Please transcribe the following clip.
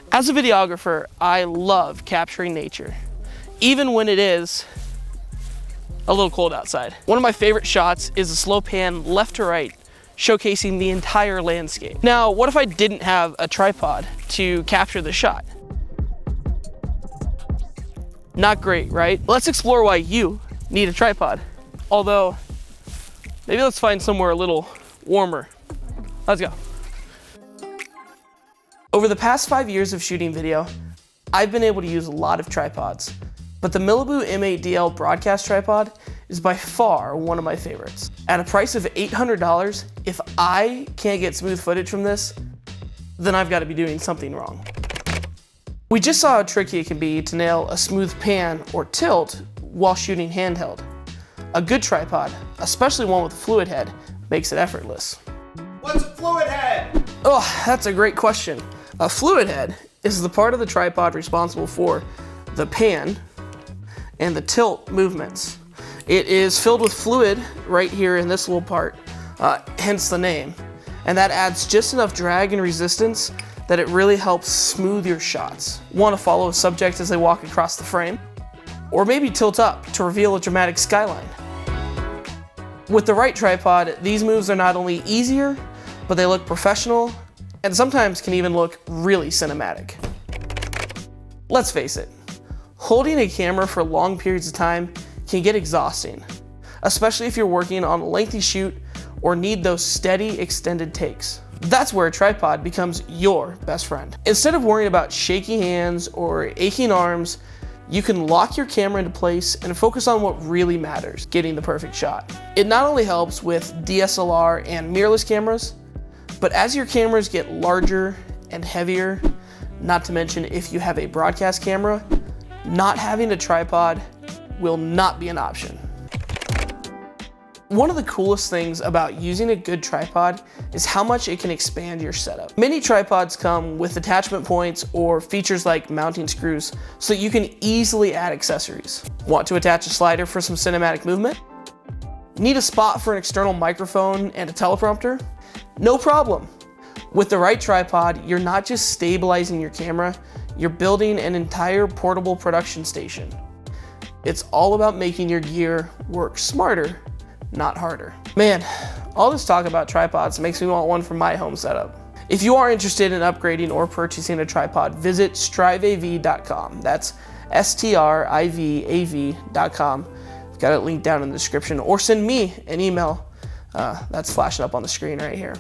As a videographer, I love capturing nature, even when it is a little cold outside. One of my favorite shots is a slow pan left to right, showcasing the entire landscape. Now, what if I didn't have a tripod to capture the shot? Not great, right? Let's explore why you need a tripod. Although, maybe let's find somewhere a little warmer. Let's go. Over the past 5 years of shooting video, I've been able to use a lot of tripods, but the Malibu M8DL broadcast tripod is by far one of my favorites. At a price of $800, if I can't get smooth footage from this, then I've got to be doing something wrong. We just saw how tricky it can be to nail a smooth pan or tilt while shooting handheld. A good tripod, especially one with a fluid head, makes it effortless. What's a fluid head? Oh, that's a great question. A fluid head is the part of the tripod responsible for the pan and the tilt movements. It is filled with fluid right here in this little part, hence the name. And that adds just enough drag and resistance that it really helps smooth your shots. Want to follow a subject as they walk across the frame? Or maybe tilt up to reveal a dramatic skyline. With the right tripod, these moves are not only easier, but they look professional and sometimes can even look really cinematic. Let's face it, holding a camera for long periods of time can get exhausting, especially if you're working on a lengthy shoot or need those steady, extended takes. That's where a tripod becomes your best friend. Instead of worrying about shaky hands or aching arms, you can lock your camera into place and focus on what really matters, getting the perfect shot. It not only helps with DSLR and mirrorless cameras, but as your cameras get larger and heavier, not to mention if you have a broadcast camera, not having a tripod will not be an option. One of the coolest things about using a good tripod is how much it can expand your setup. Many tripods come with attachment points or features like mounting screws so that you can easily add accessories. Want to attach a slider for some cinematic movement? Need a spot for an external microphone and a teleprompter? No problem. With the right tripod, you're not just stabilizing your camera, you're building an entire portable production station. It's all about making your gear work smarter, not harder. Man, all this talk about tripods makes me want one for my home setup. If you are interested in upgrading or purchasing a tripod, visit strivav.com. That's STRIVAV.com. I've got it linked down in the description, or send me an email. That's flashing up on the screen right here.